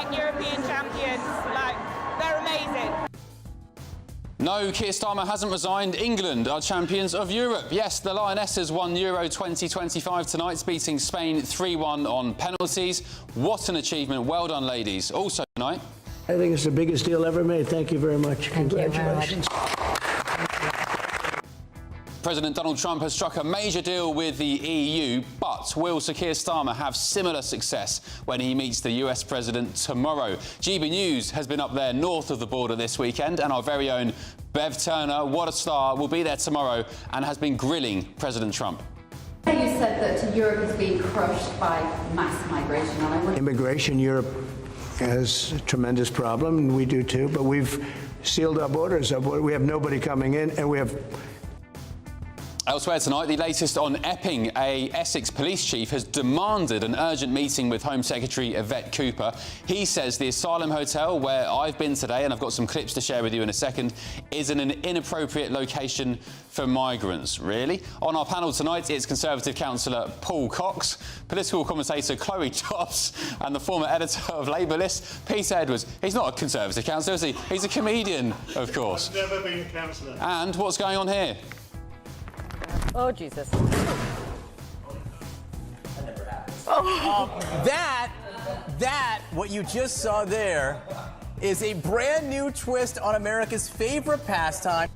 reigning European champions. Like, they're amazing. No, Keir Starmer hasn't resigned. England are champions of Europe. Yes, the Lionesses won Euro 2025 tonight, beating Spain 3-1 on penalties. What an achievement. Well done, ladies. Also tonight. I think it's the biggest deal ever made. Thank you very much. Congratulations. President Donald Trump has struck a major deal with the EU, but will Sir Keir Starmer have similar success when he meets the US President tomorrow? GB News has been up there north of the border this weekend, and our very own Bev Turner, what a star, will be there tomorrow and has been grilling President Trump. You said that Europe is being crushed by mass migration. Immigration, Europe has a tremendous problem, and we do too, but we've sealed our borders. We have nobody coming in, and we have... Elsewhere tonight, the latest on Epping. A Essex police chief has demanded an urgent meeting with Home Secretary Yvette Cooper. He says the asylum hotel where I've been today, and I've got some clips to share with you in a second, is in an inappropriate location for migrants. Really? On our panel tonight, it's Conservative councillor Paul Cox, political commentator Chloe Tops, and the former editor of Labour List, Peter Edwards. He's not a Conservative councillor, is he? He's a comedian, of course. I've never been a councillor. And what's going on here? Oh, Jesus. What you just saw there is a brand new twist on America's favorite pastime.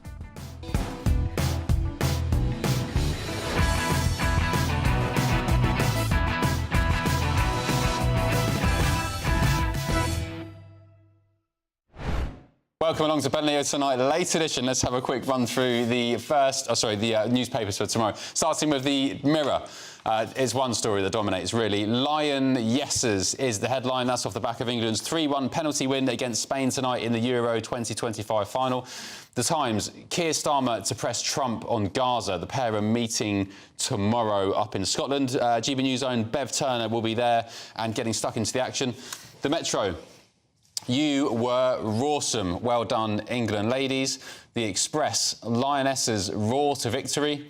Welcome along to Ben Leo Tonight, late edition. Let's have a quick run through the newspapers for tomorrow. Starting with the Mirror. It's one story that dominates, really. Lionesses is the headline. That's off the back of England's 3-1 penalty win against Spain tonight in the Euro 2025 final. The Times, Keir Starmer to press Trump on Gaza. The pair are meeting tomorrow up in Scotland. GB News' own Bev Turner will be there and getting stuck into the action. The Metro. You were rawsome. Well done, England ladies. The Express, Lionesses roar to victory.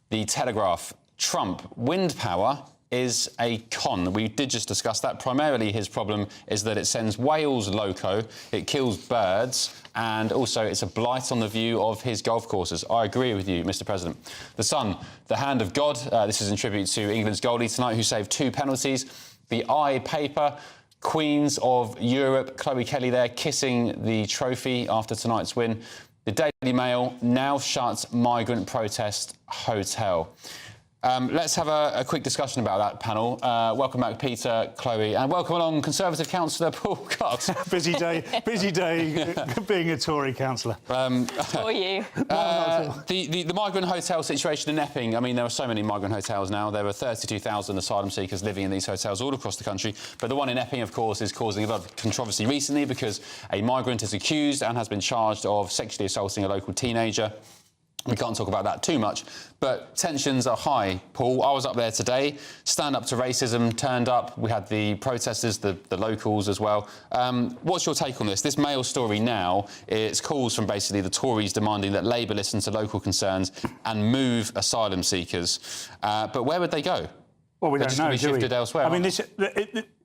The Telegraph, Trump, wind power is a con. We did just discuss that. Primarily his problem is that it sends whales loco, it kills birds, and also it's a blight on the view of his golf courses. I agree with you, Mr. President. The Sun, the hand of God. This is in tribute to England's goalie tonight, who saved 2 penalties. The I paper, Queens of Europe, Chloe Kelly there kissing the trophy after tonight's win. The Daily Mail, now shuts migrant protest hotel. Let's have a quick discussion about that panel. Welcome back, Peter, Chloe, and welcome along Conservative councillor Paul Cox. busy day being a Tory councillor. For you. The migrant hotel situation in Epping, I mean, there are so many migrant hotels now. There are 32,000 asylum seekers living in these hotels all across the country. But the one in Epping, of course, is causing a lot of controversy recently because a migrant is accused and has been charged of sexually assaulting a local teenager. We can't talk about that too much, but tensions are high. Paul, I was up there today. Stand Up to Racism turned up. We had the protesters, the locals as well. What's your take on this? This Mail story now, it's calls from basically the Tories demanding that Labour listen to local concerns and move asylum seekers. But where would they go? Well, we They're don't just know, going to be shifted elsewhere. I mean,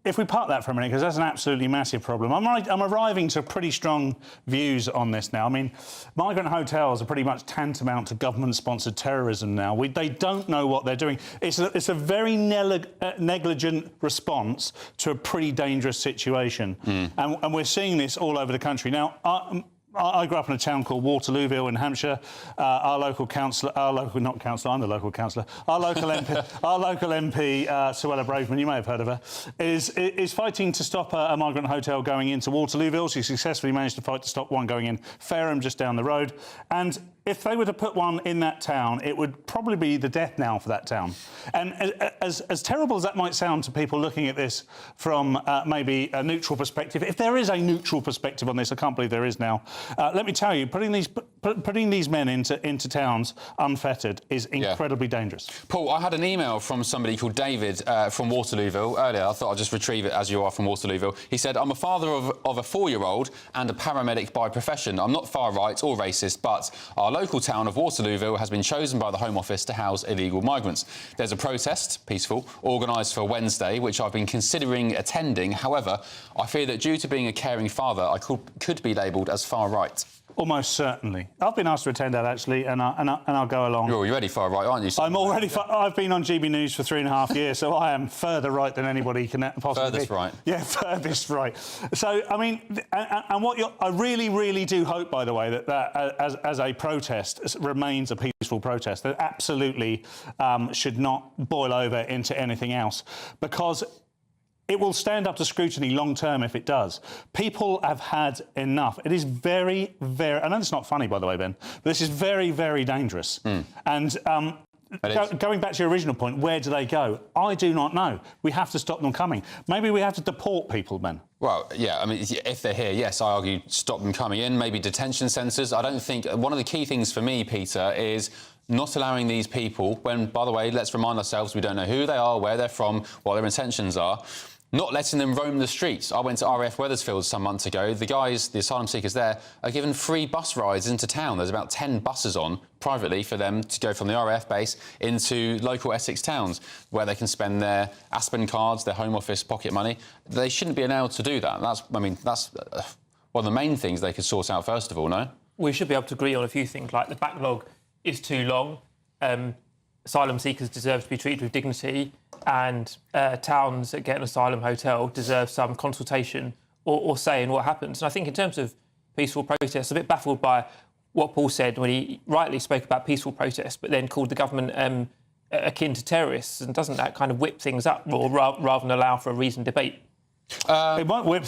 if we park that for a minute, because that's an absolutely massive problem, I'm arriving to pretty strong views on this now. I mean, migrant hotels are pretty much tantamount to government-sponsored terrorism now. They don't know what they're doing. It's a very negligent response to a pretty dangerous situation. And we're seeing this all over the country. Now, I grew up in a town called Waterlooville in Hampshire. Our local councillor, I'm the local councillor. Our local MP, Suella Braverman, you may have heard of her, is fighting to stop a migrant hotel going into Waterlooville. She successfully managed to fight to stop one going in Fareham, just down the road. And if they were to put one in that town, it would probably be the death knell for that town. And as terrible as that might sound to people looking at this from maybe a neutral perspective, if there is a neutral perspective on this, I can't believe there is now, let me tell you, putting putting these men into towns unfettered is incredibly dangerous. Paul, I had an email from somebody called David from Waterlooville earlier. I thought I'd just retrieve it as you are from Waterlooville. He said, I'm a father of a 4-year-old and a paramedic by profession. I'm not far right or racist, but our local town of Waterlooville has been chosen by the Home Office to house illegal migrants. There's a protest, peaceful, organised for Wednesday, which I've been considering attending. However, I fear that due to being a caring father, I could be labelled as far right. Almost certainly. I've been asked to attend that, actually, and I'll go along. You're already far right, aren't you? I'm already I've been on GBNews for 3.5 years, so I am further right than anybody can possibly Furthest be. right. Yeah, furthest right. So, I mean, I really, really do hope, by the way, that as a protest remains a peaceful protest. That absolutely should not boil over into anything else, because it will stand up to scrutiny long term if it does. People have had enough. It is very, very... I know it's not funny, by the way, Ben, but this is very, very dangerous. And going back to your original point, where do they go? I do not know. We have to stop them coming. Maybe we have to deport people, Ben. Well, yeah, I mean, if they're here, yes, I argue stop them coming in, maybe detention centres. I don't think... One of the key things for me, Peter, is not allowing these people, when, by the way, let's remind ourselves we don't know who they are, where they're from, what their intentions are, not letting them roam the streets. I went to RAF Wethersfield some months ago. The guys, the asylum seekers there, are given free bus rides into town. There's about 10 buses on privately for them to go from the RAF base into local Essex towns where they can spend their Aspen cards, their Home Office pocket money. They shouldn't be allowed to do that. That's one of the main things they could sort out first of all, no? We should be able to agree on a few things, like the backlog is too long, asylum seekers deserve to be treated with dignity, and towns that get an asylum hotel deserve some consultation or say in what happens. And I think in terms of peaceful protests, I'm a bit baffled by what Paul said when he rightly spoke about peaceful protests, but then called the government akin to terrorists. And doesn't that kind of whip things up, or rather than allow for a reasoned debate? It might whip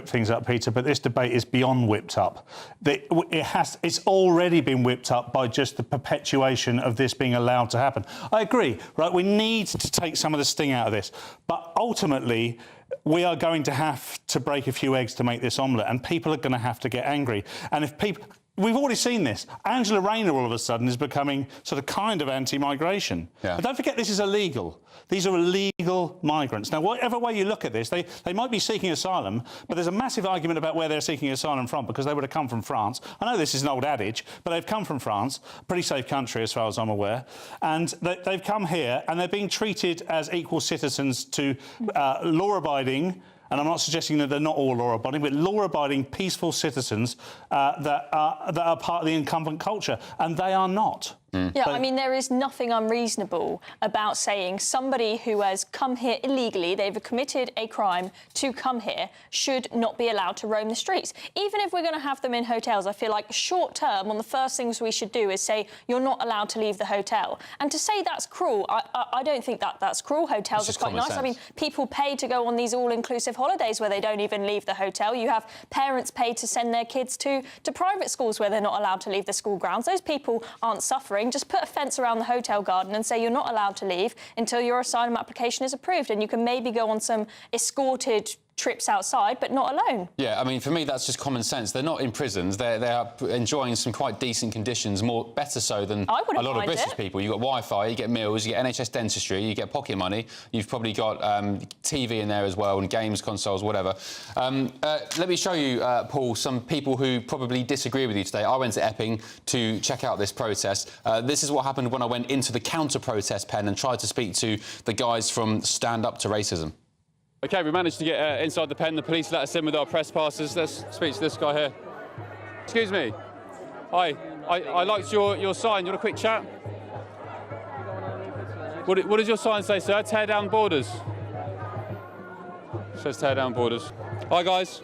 things up, Peter, but this debate is beyond whipped up. It's already been whipped up by just the perpetuation of this being allowed to happen. I agree, right? We need to take some of the sting out of this, but ultimately we are going to have to break a few eggs to make this omelette, and people are going to have to get angry. And if people... We've already seen this. Angela Rayner all of a sudden is becoming sort of kind of anti-migration. Yeah. But don't forget, this is illegal. These are illegal migrants. Now, whatever way you look at this, they might be seeking asylum, but there's a massive argument about where they're seeking asylum from, because they would have come from France. I know this is an old adage, but they've come from France, a pretty safe country as far as I'm aware, and they've come here and they're being treated as equal citizens to law-abiding, and I'm not suggesting that they're not all law-abiding, but law-abiding, peaceful citizens that are part of the incumbent culture, and they are not. Yeah, I mean, there is nothing unreasonable about saying somebody who has come here illegally, they've committed a crime to come here, should not be allowed to roam the streets. Even if we're going to have them in hotels, I feel like short term, one of the first things we should do is say you're not allowed to leave the hotel. And to say that's cruel, I don't think that's cruel. Hotels are quite nice. I mean, people pay to go on these all-inclusive holidays where they don't even leave the hotel. You have parents pay to send their kids to private schools where they're not allowed to leave the school grounds. Those people aren't suffering. Just put a fence around the hotel garden and say you're not allowed to leave until your asylum application is approved, and you can maybe go on some escorted trips outside, but not alone. Yeah, I mean, for me, that's just common sense. They're not in prisons. They are enjoying some quite decent conditions, better so than a lot of British people. You've got Wi-Fi, you get meals, you get NHS dentistry, you get pocket money. You've probably got TV in there as well, and games consoles, whatever. Let me show you, Paul, some people who probably disagree with you today. I went to Epping to check out this protest. This is what happened when I went into the counter-protest pen and tried to speak to the guys from Stand Up to Racism. OK, we managed to get inside the pen. The police let us in with our press passes. Let's speak to this guy here. Excuse me. Hi. I liked your sign. You want a quick chat? What does your sign say, sir? Tear down borders. It says tear down borders. Hi, guys.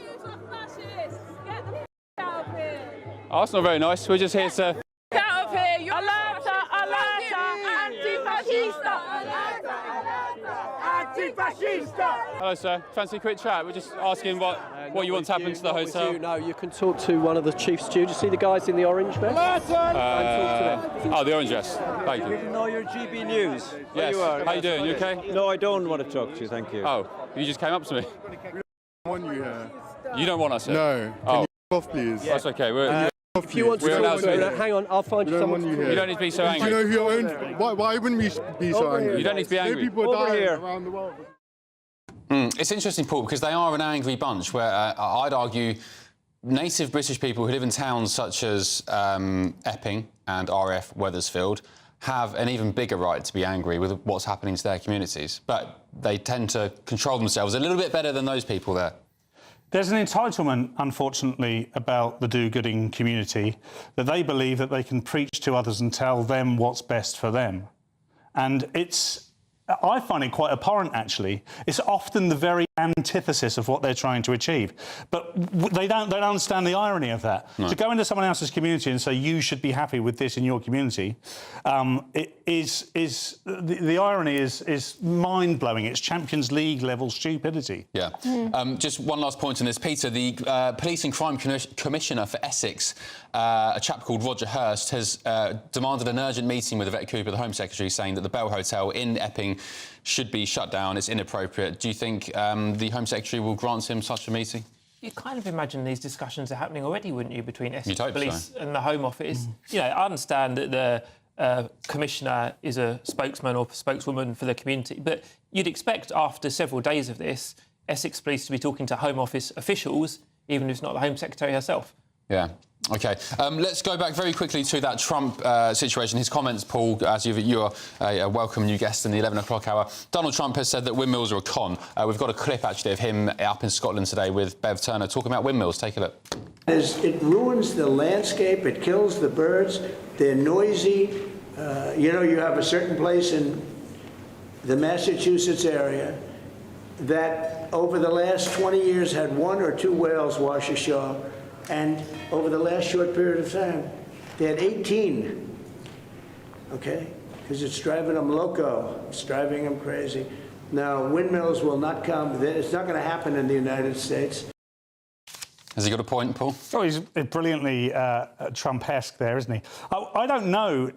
Oh, that's not very nice. We're just here to... Get out of here! You're anti-fascista! Hello, sir. Fancy a quick chat? We're just asking what you want to happen to the hotel. No, you can talk to one of the chief stewards. You see the guys in the orange vest? Talk to them. Oh, the orange vest. Thank you. No, you're GBNews. Yes. How you doing? You okay? No, I don't want to talk to you. Thank you. Oh, you just came up to me. I want you here. You don't want us here? No. Can you off, please? That's okay. If you want to talk to him, hang on, I'll find you someone. You don't need to be so angry. Do you know who your own? Why wouldn't we be so angry? You don't need to be angry. People are dying around the world. It's interesting, Paul, because they are an angry bunch where I'd argue native British people who live in towns such as Epping and RF Wethersfield have an even bigger right to be angry with what's happening to their communities. But they tend to control themselves a little bit better than those people there. There's an entitlement, unfortunately, about the do-gooding community that they believe that they can preach to others and tell them what's best for them. And I find it quite abhorrent, actually. It's often the very antithesis of what they're trying to achieve. But they don't understand the irony of that. No. To go into someone else's community and say, you should be happy with this in your community, the irony is mind-blowing. It's Champions League-level stupidity. Yeah. Just one last point on this, Peter. The Police and Crime Commissioner for Essex, a chap called Roger Hurst, has demanded an urgent meeting with Yvette Cooper, the Home Secretary, saying that the Bell Hotel in Epping should be shut down. It's inappropriate. Do you think the Home Secretary will grant him such a meeting? You kind of imagine these discussions are happening already, wouldn't you, between Essex Police and the Home Office? You know, I understand that the Commissioner is a spokesman or spokeswoman for the community, but you'd expect after several days of this, Essex Police to be talking to Home Office officials, even if it's not the Home Secretary herself. Yeah. OK. Let's go back very quickly to that Trump situation. His comments, Paul, as you're a welcome new guest in the 11 o'clock hour. Donald Trump has said that windmills are a con. We've got a clip, actually, of him up in Scotland today with Bev Turner talking about windmills. Take a look. It ruins the landscape. It kills the birds. They're noisy. You know, you have a certain place in the Massachusetts area that over the last 20 years had 1 or 2 whales wash ashore. And over the last short period of time, they had 18, okay? Because it's driving them loco. It's driving them crazy. Now, windmills will not come. It's not going to happen in the United States. Has he got a point, Paul? Oh, he's brilliantly Trump-esque there, isn't he? I don't know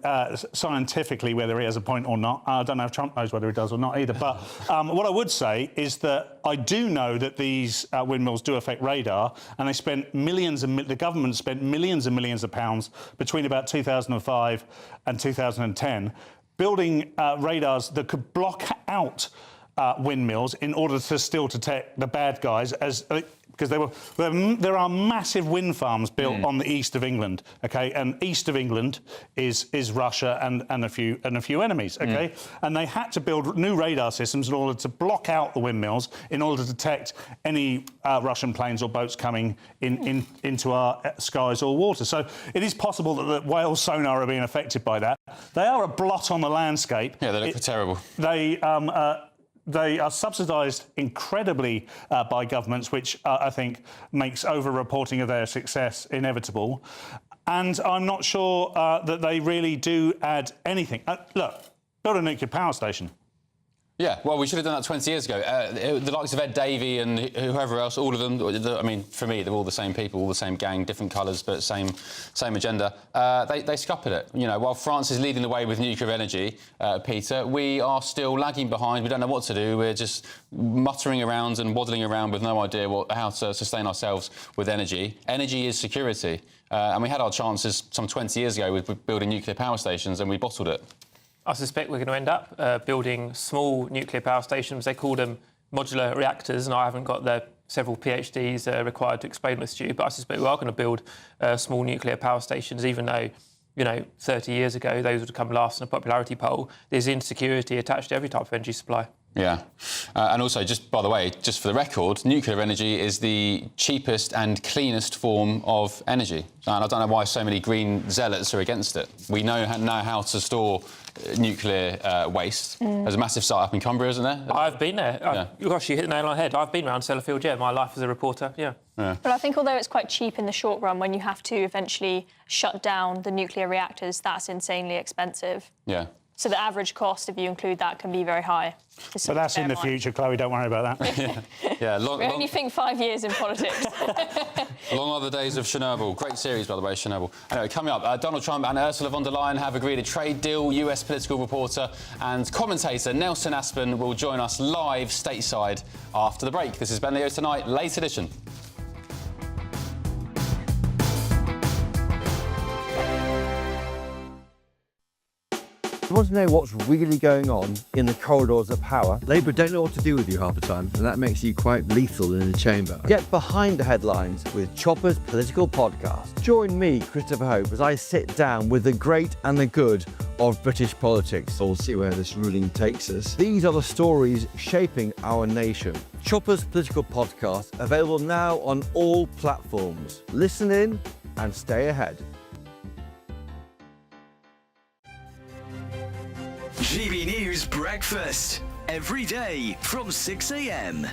scientifically whether he has a point or not. I don't know if Trump knows whether he does or not either. But what I would say is that I do know that these windmills do affect radar, and they spent the government spent millions and millions of pounds between about 2005 and 2010 building radars that could block out windmills in order to still detect the bad guys because there are massive wind farms built on the east of England, okay, and east of England is Russia and a few enemies, okay, and they had to build new radar systems in order to block out the windmills in order to detect any Russian planes or boats coming into our skies or water. So it is possible that the whale sonar are being affected by that. They are a blot on the landscape. Yeah, they look terrible. They are subsidised incredibly by governments, which I think makes over-reporting of their success inevitable. And I'm not sure that they really do add anything. Look, build a nuclear power station. Yeah, well, we should have done that 20 years ago. The likes of Ed Davey and whoever else, all of them, I mean, for me, they're all the same people, all the same gang, different colours, but same agenda. They scuppered it. You know, while France is leading the way with nuclear energy, Peter, we are still lagging behind. We don't know what to do. We're just muttering around and waddling around with no idea how to sustain ourselves with energy. Energy is security. And we had our chances some 20 years ago with building nuclear power stations, and we bottled it. I suspect we're going to end up building small nuclear power stations. They call them modular reactors, and I haven't got the several PhDs required to explain this to you, but I suspect we are going to build small nuclear power stations, even though, you know, 30 years ago those would have come last in a popularity poll. There's insecurity attached to every type of energy supply. Yeah. And also, just by the way, just for the record, nuclear energy is the cheapest and cleanest form of energy. And I don't know why so many green zealots are against it. We know how to store nuclear waste. There's a massive site up in Cumbria, isn't there? I've been there. Yeah. Gosh, you hit the nail on the head. I've been around Sellafield, yeah, my life as a reporter, yeah. But I think although it's quite cheap in the short run, when you have to eventually shut down the nuclear reactors, that's insanely expensive. Yeah. So the average cost, if you include that, can be very high. But that's in the future, Chloe, don't worry about that. Yeah, we only think 5 years in politics. Long are the days of Chernobyl. Great series, by the way, Chernobyl. Anyway, coming up, Donald Trump and Ursula von der Leyen have agreed a trade deal. US political reporter and commentator Nelson Aspen will join us live stateside after the break. This is Ben Leo Tonight, late edition. You want to know what's really going on in the corridors of power? Labour don't know what to do with you half the time, and that makes you quite lethal in the chamber. Get behind the headlines with Chopper's Political Podcast. Join me, Christopher Hope, as I sit down with the great and the good of British politics. We'll see where this ruling takes us. These are the stories shaping our nation. Chopper's Political Podcast, available now on all platforms. Listen in and stay ahead. GB News Breakfast, every day from 6 a.m.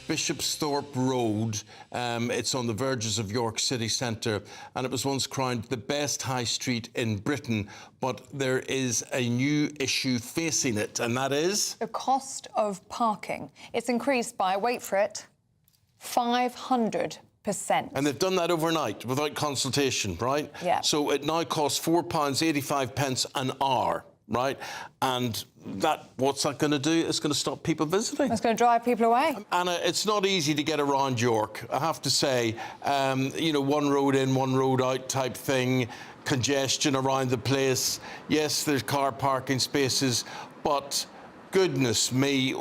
Bishopsthorpe Road, it's on the verges of York City Centre, and it was once crowned the best high street in Britain, but there is a new issue facing it, and that is? The cost of parking. It's increased by, wait for it, 500%. And they've done that overnight without consultation, right? Yeah. So it now costs £4.85 an hour, right? And what's that going to do? It's going to stop people visiting. It's going to drive people away. Anna, it's not easy to get around York, I have to say. You know, one road in, one road out type thing, congestion around the place. Yes, there's car parking spaces, but goodness me,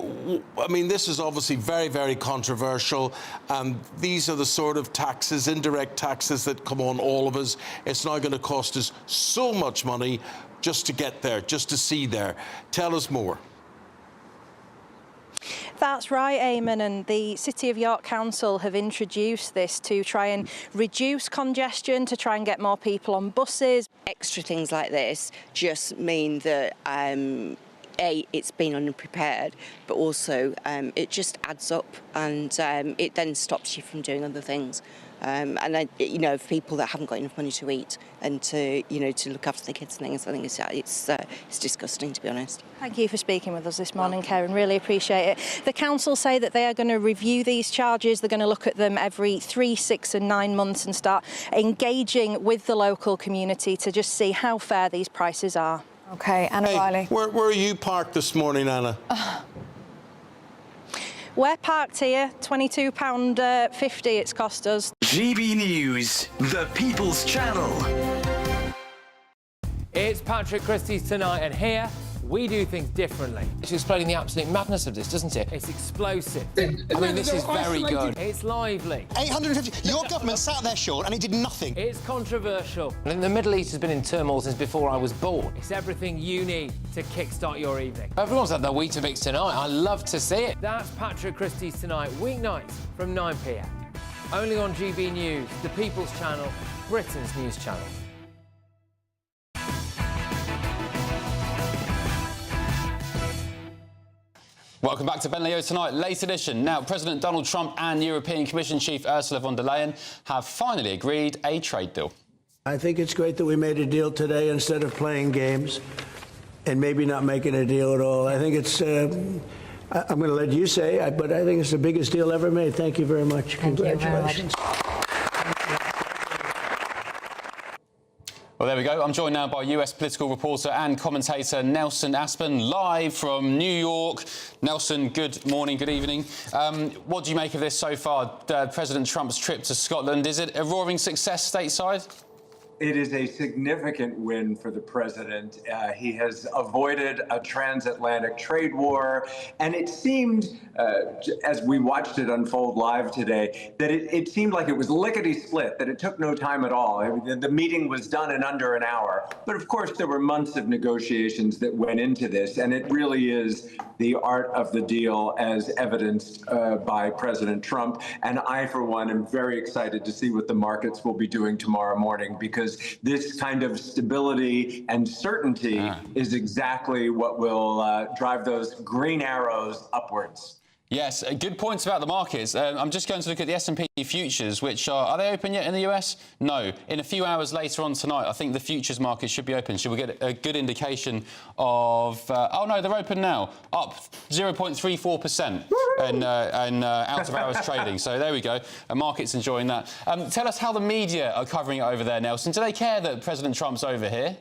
I mean, this is obviously very, very controversial, and these are the sort of taxes, indirect taxes, that come on all of us. It's now going to cost us so much money just to get there, just to see there. Tell us more. That's right, Eamon, and the City of York Council have introduced this to try and reduce congestion, to try and get more people on buses. Extra things like this just mean that it's been unprepared, but also it just adds up, and it then stops you from doing other things. And then, you know, for people that haven't got enough money to eat and to look after their kids and things, I think it's disgusting, to be honest. Thank you for speaking with us this morning, Karen. Really appreciate it. The council say that they are going to review these charges. They're going to look at them every 3, 6 and 9 months and start engaging with the local community to just see how fair these prices are. OK, Anna Riley. Where are you parked this morning, Anna? We're parked here, £22.50 it's cost us. GB News, the People's Channel. It's Patrick Christie's Tonight, and here we do things differently. It's explaining the absolute madness of this, doesn't it? It's explosive. I mean, this is very good. It's lively. 850. Your government sat there, Sean, and it did nothing. It's controversial. And the Middle East has been in turmoil since before I was born. It's everything you need to kickstart your evening. Everyone's had their Weetabix tonight. I love to see it. That's Patrick Christie's Tonight, weeknights from 9 p.m. Only on GB News, the People's Channel, Britain's news channel. Welcome back to Ben Leo Tonight, late edition. Now, President Donald Trump and European Commission Chief Ursula von der Leyen have finally agreed a trade deal. I think it's great that we made a deal today instead of playing games and maybe not making a deal at all. I think it's, I'm going to let you say, but I think it's the biggest deal ever made. Thank you very much. Congratulations. Well, there we go. I'm joined now by US political reporter and commentator Nelson Aspen, live from New York. Nelson, good morning, good evening. What do you make of this so far, President Trump's trip to Scotland? Is it a roaring success stateside? It is a significant win for the president. He has avoided a transatlantic trade war. And it seemed, as we watched it unfold live today, that it seemed like it was lickety-split, that it took no time at all. The meeting was done in under an hour. But of course, there were months of negotiations that went into this. And it really is the art of the deal, as evidenced by President Trump. And I, for one, am very excited to see what the markets will be doing tomorrow morning, because this kind of stability and certainty is exactly what will drive those green arrows upwards. Yes, good points about the markets. I'm just going to look at the S&P futures, which are they open yet in the US? No. In a few hours later on tonight, I think the futures market should be open. Should we get a good indication of... oh, no, they're open now. Up 0.34% and out-of-hours trading. So there we go. The market's enjoying that. Tell us how the media are covering it over there, Nelson. Do they care that President Trump's over here?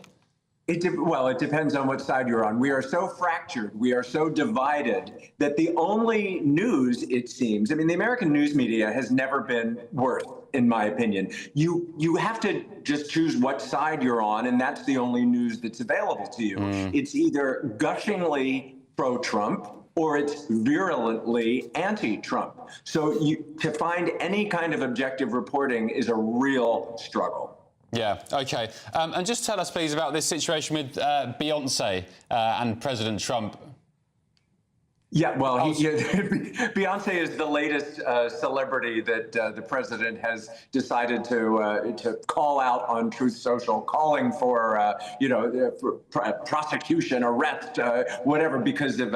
Well, it depends on what side you're on. We are so fractured, we are so divided that the only news, it seems, I mean, the American news media has never been worse, in my opinion. You have to just choose what side you're on, and that's the only news that's available to you. It's either gushingly pro-Trump or it's virulently anti-Trump. So to find any kind of objective reporting is a real struggle. Yeah, OK. And just tell us, please, about this situation with Beyonce and President Trump. Yeah, well, Beyonce is the latest celebrity that the president has decided to call out on Truth Social, calling for, for prosecution, arrest, whatever, because of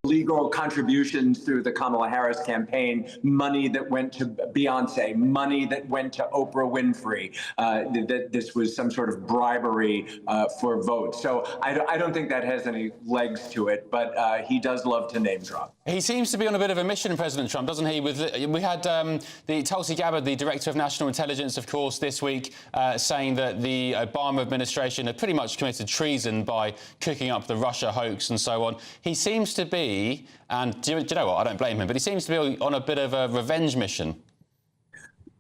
illegal contributions through the Kamala Harris campaign, money that went to Beyonce, money that went to Oprah Winfrey, that this was some sort of bribery for votes. So I don't think that has any legs to it, but he does love to name drop. He seems to be on a bit of a mission, President Trump, doesn't he? We had the Tulsi Gabbard, the Director of National Intelligence, of course, this week, saying that the Obama administration had pretty much committed treason by cooking up the Russia hoax and so on. He seems to be, and do you know what, I don't blame him, but he seems to be on a bit of a revenge mission.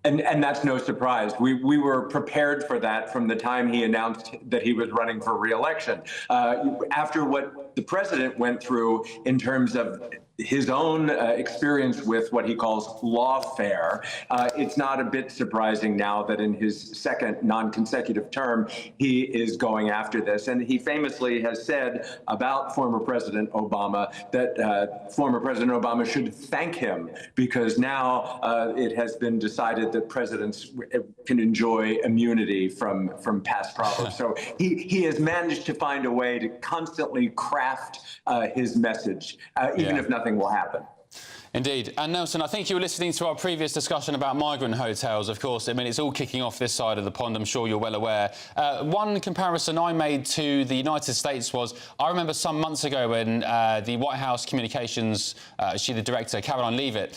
And that's no surprise. We were prepared for that from the time he announced that he was running for re-election. After what the president went through in terms of his own experience with what he calls lawfare, it's not a bit surprising now that in his second non-consecutive term, he is going after this. And he famously has said about former President Obama that former President Obama should thank him because now it has been decided that presidents can enjoy immunity from past problems. So he has managed to find a way to constantly craft his message, even if nothing will happen. Indeed. And Nelson, I think you were listening to our previous discussion about migrant hotels, of course. I mean, it's all kicking off this side of the pond, I'm sure you're well aware. One comparison I made to the United States was, I remember some months ago when the White House Communications, the director, Caroline Leavitt,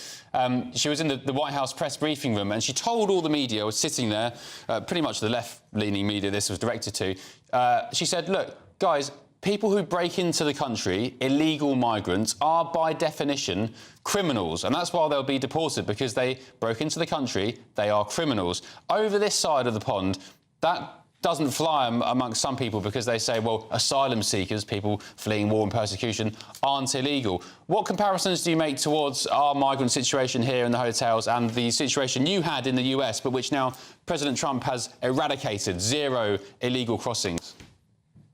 she was in the White House press briefing room and she told all the media, was sitting there, pretty much the left-leaning media this was directed to, she said, look, guys, people who break into the country, illegal migrants, are by definition criminals. And that's why they'll be deported, because they broke into the country, they are criminals. Over this side of the pond, that doesn't fly amongst some people because they say, well, asylum seekers, people fleeing war and persecution, aren't illegal. What comparisons do you make towards our migrant situation here in the hotels and the situation you had in the US, but which now President Trump has eradicated, 0 illegal crossings?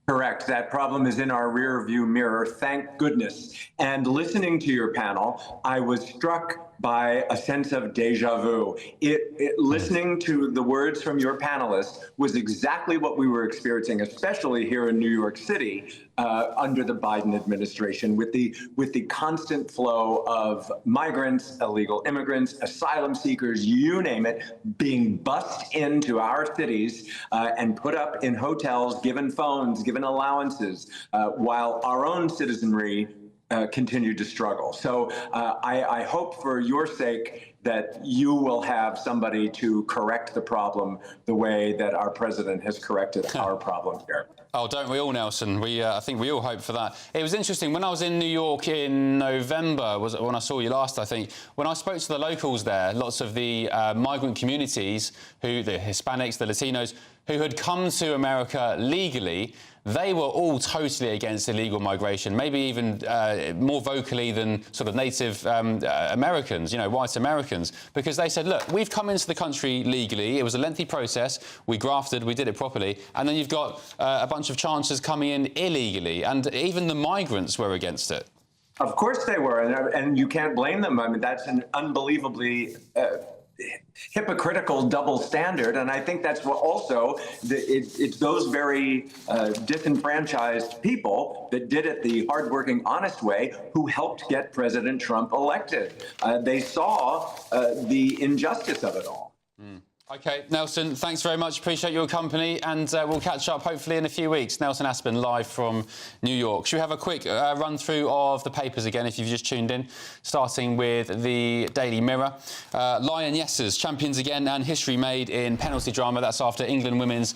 Correct. That problem is in our rear view mirror, thank goodness. And listening to your panel, I was struck by a sense of deja vu. Listening to the words from your panelists was exactly what we were experiencing, especially here in New York City under the Biden administration, with the constant flow of migrants, illegal immigrants, asylum seekers, you name it, being bussed into our cities and put up in hotels, given phones, given allowances, while our own citizenry continue to struggle. So I hope for your sake that you will have somebody to correct the problem the way that our president has corrected our problem here. Oh, don't we all, Nelson? I think we all hope for that. It was interesting, when I was in New York in November, was it when I saw you last, I think, when I spoke to the locals there, lots of the migrant communities, the Hispanics, the Latinos, who had come to America legally, they were all totally against illegal migration, maybe even more vocally than sort of native Americans, white Americans, because they said, look, we've come into the country legally. It was a lengthy process. We grafted, we did it properly. And then you've got a bunch of chancers coming in illegally. And even the migrants were against it. Of course they were. And you can't blame them. I mean, that's an unbelievably hypocritical double standard, and I think that's what also it's those very disenfranchised people that did it the hardworking, honest way who helped get President Trump elected. They saw the injustice of it all. OK, Nelson, thanks very much. Appreciate your company, and we'll catch up hopefully in a few weeks. Nelson Aspin, live from New York. Should we have a quick run-through of the papers again, if you've just tuned in, starting with the Daily Mirror. Lionesses, champions again, and history made in penalty drama. That's after England women's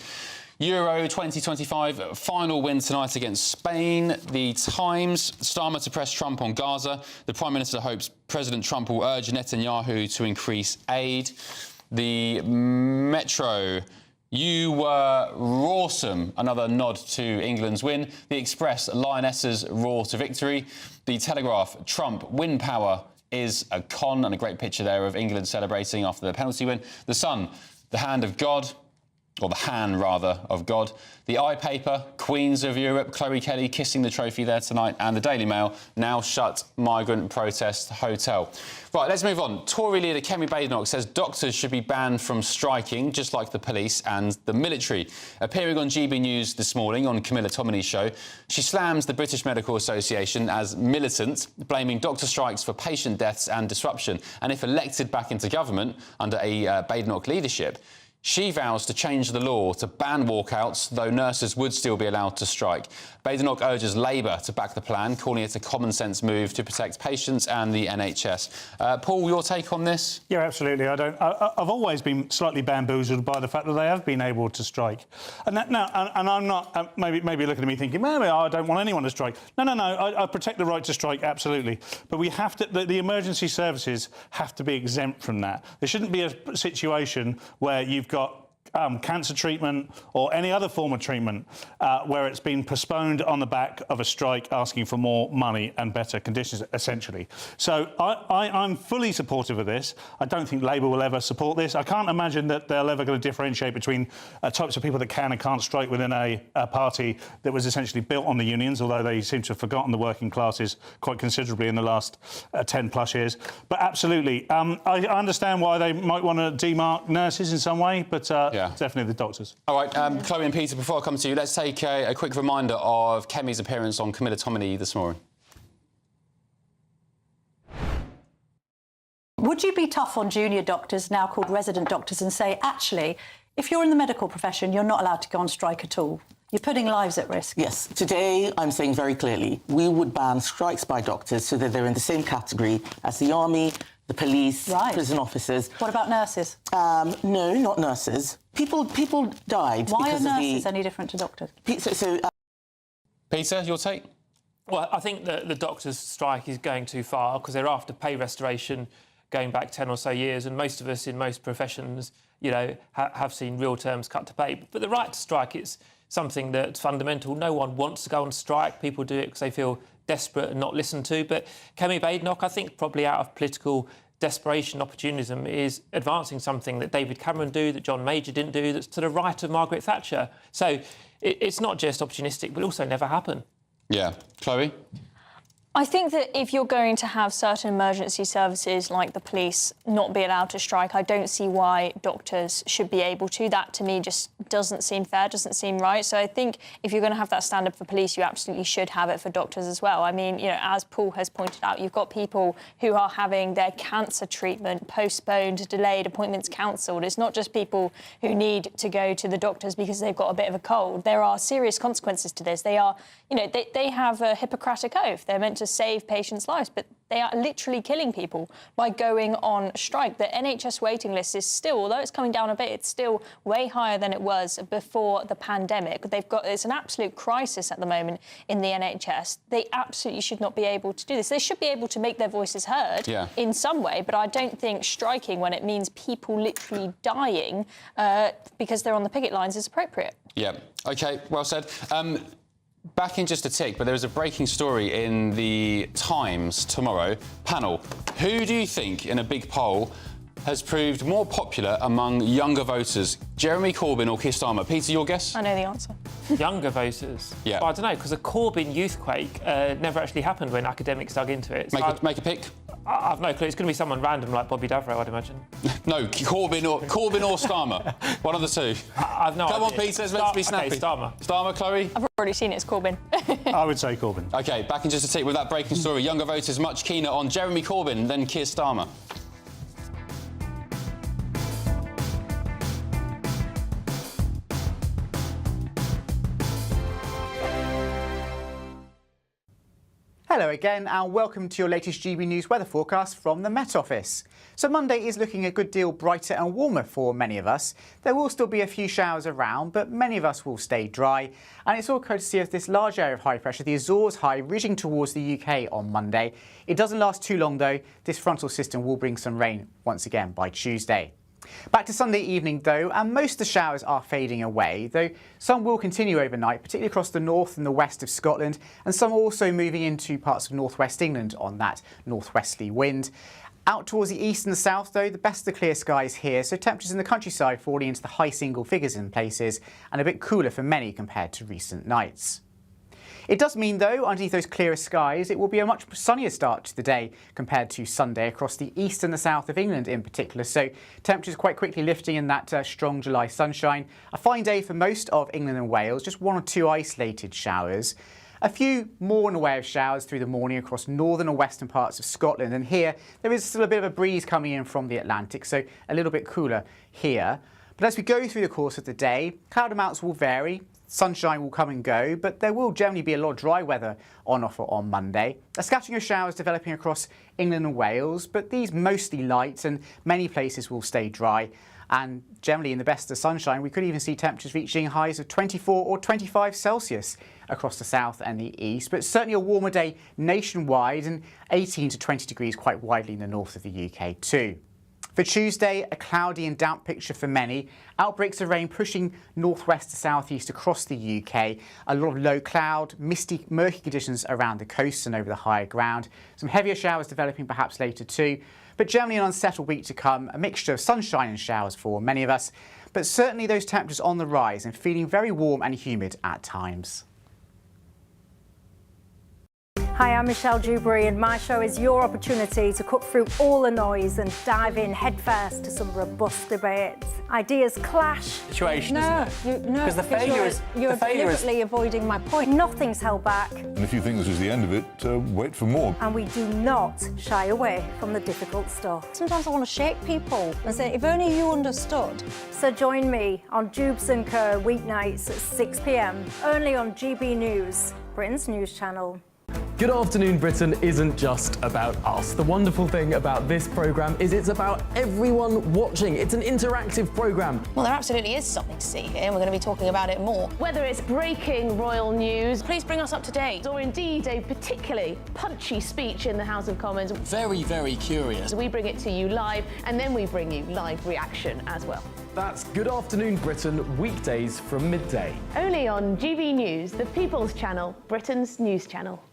Euro 2025 final win tonight against Spain. The Times, Starmer to press Trump on Gaza. The Prime Minister hopes President Trump will urge Netanyahu to increase aid. The Metro, you were rawsome. Another nod to England's win. The Express, Lionesses roar to victory. The Telegraph, Trump, win power is a con, and a great picture there of England celebrating after the penalty win. The Sun, the hand of God, or the hand, rather, of God. The I Paper, Queens of Europe, Chloe Kelly kissing the trophy there tonight. And the Daily Mail, now shut migrant protest hotel. Right, let's move on. Tory leader Kemi Badenoch says doctors should be banned from striking, just like the police and the military. Appearing on GBNews this morning on Camilla Tominey's show, she slams the British Medical Association as militant, blaming doctor strikes for patient deaths and disruption. And if elected back into government under a Badenoch leadership, she vows to change the law to ban walkouts, though nurses would still be allowed to strike. Badenoch urges Labour to back the plan, calling it a common-sense move to protect patients and the NHS. Paul, your take on this? Yeah, absolutely. I've always been slightly bamboozled by the fact that they have been able to strike. And I'm not maybe looking at me thinking, maybe I don't want anyone to strike. No. I protect the right to strike, absolutely. But we have to. The emergency services have to be exempt from that. There shouldn't be a situation where you've got cancer treatment or any other form of treatment where it's been postponed on the back of a strike asking for more money and better conditions, essentially. So I'm fully supportive of this. I don't think Labour will ever support this. I can't imagine that they're ever going to differentiate between types of people that can and can't strike within a party that was essentially built on the unions, although they seem to have forgotten the working classes quite considerably in the last 10+ years. But absolutely, I understand why they might want to demark nurses in some way, but definitely the doctors. All right, Chloe and Peter, before I come to you, let's take a quick reminder of Kemi's appearance on Camilla Tominey this morning. Would you be tough on junior doctors, now called resident doctors, and say, actually, if you're in the medical profession, you're not allowed to go on strike at all? You're putting lives at risk. Yes. Today, I'm saying very clearly, we would ban strikes by doctors so that they're in the same category as the army, the police, prison officers. What about nurses? No, not nurses. People died. Why are because nurses any different to doctors? Peter, your take? Well, I think that the doctors' strike is going too far because they're after pay restoration going back 10 or so years, and most of us in most professions, you know, have seen real terms cut to pay. But the right to strike, it's something that's fundamental. No one wants to go on strike. People do it because they feel desperate and not listened to. But Kemi Badenoch, I think, probably out of political desperation, opportunism, is advancing something that David Cameron do, that John Major didn't do, that's to the right of Margaret Thatcher. So it's not just opportunistic, but also never happen. Yeah. Chloe? I think that if you're going to have certain emergency services like the police not be allowed to strike, I don't see why doctors should be able to. That, to me, just doesn't seem fair, doesn't seem right. So I think if you're going to have that standard for police, you absolutely should have it for doctors as well. I mean, you know, as Paul has pointed out, you've got people who are having their cancer treatment postponed, delayed, appointments cancelled. It's not just people who need to go to the doctors because they've got a bit of a cold. There are serious consequences to this. They are, you know, they have a Hippocratic oath. They're meant to save patients' lives, but they are literally killing people by going on strike. The NHS waiting list is still, although it's coming down a bit, it's still way higher than it was before the pandemic. It's an absolute crisis at the moment in the NHS. They absolutely should not be able to do this. They should be able to make their voices heard in some way, but I don't think striking when it means people literally dying because they're on the picket lines is appropriate. Yeah. OK, well said. Back in just a tick, but there is a breaking story in the Times tomorrow. Panel, who do you think, in a big poll, has proved more popular among younger voters, Jeremy Corbyn or Keir Starmer? Peter, your guess? I know the answer. Younger voters? Yeah. Well, I don't know, because the Corbyn youthquake never actually happened when academics dug into it. So make a pick. I've no clue. It's going to be someone random like Bobby Davro, I'd imagine. No, Corbyn or Starmer. One of the two. I've no idea. Come on, Peter, let's be snappy. Okay, Starmer. Starmer, Chloe? I've already seen it, it's Corbyn. I would say Corbyn. OK, back in just a tick with that breaking story. Younger voters much keener on Jeremy Corbyn than Keir Starmer. Hello again and welcome to your latest GB News weather forecast from the Met Office. So Monday is looking a good deal brighter and warmer for many of us. There will still be a few showers around, but many of us will stay dry. And it's all courtesy of this large area of high pressure, the Azores high, ridging towards the UK on Monday. It doesn't last too long though. This frontal system will bring some rain once again by Tuesday. Back to Sunday evening though, and most of the showers are fading away, though some will continue overnight, particularly across the north and the west of Scotland, and some also moving into parts of northwest England on that northwesterly wind. Out towards the east and the south though, the best of the clear skies here, so temperatures in the countryside falling into the high single figures in places, and a bit cooler for many compared to recent nights. It does mean, though, underneath those clearer skies, it will be a much sunnier start to the day compared to Sunday across the east and the south of England in particular. So temperatures quite quickly lifting in that strong July sunshine. A fine day for most of England and Wales, just one or two isolated showers. A few more in the way of showers through the morning across northern and western parts of Scotland. And here, there is still a bit of a breeze coming in from the Atlantic, so a little bit cooler here. But as we go through the course of the day, cloud amounts will vary. Sunshine will come and go, but there will generally be a lot of dry weather on offer on Monday. A scattering of showers developing across England and Wales, but these mostly light and many places will stay dry. And generally in the best of sunshine, we could even see temperatures reaching highs of 24 or 25 Celsius across the south and the east, but certainly a warmer day nationwide and 18 to 20 degrees quite widely in the north of the UK too. For Tuesday, a cloudy and damp picture for many. Outbreaks of rain pushing northwest to southeast across the UK. A lot of low cloud, misty, murky conditions around the coast and over the higher ground. Some heavier showers developing perhaps later too. But generally an unsettled week to come. A mixture of sunshine and showers for many of us. But certainly those temperatures on the rise and feeling very warm and humid at times. Hi, I'm Michelle Dewberry and my show is your opportunity to cut through all the noise and dive in headfirst to some robust debates. Ideas clash. Situation, isn't it? No, because the failure is you're deliberately avoiding my point. Nothing's held back. And if you think this is the end of it, wait for more. And we do not shy away from the difficult stuff. Sometimes I want to shake people and say, if only you understood. So join me on Dubes & Co weeknights at 6 p.m. only on GB News, Britain's news channel. Good Afternoon Britain isn't just about us. The wonderful thing about this programme is it's about everyone watching. It's an interactive programme. Well, there absolutely is something to see here, and we're going to be talking about it more. Whether it's breaking royal news, please bring us up to date, or indeed a particularly punchy speech in the House of Commons. Very, very curious. We bring it to you live, and then we bring you live reaction as well. That's Good Afternoon Britain, weekdays from midday. Only on GB News, the People's Channel, Britain's news channel.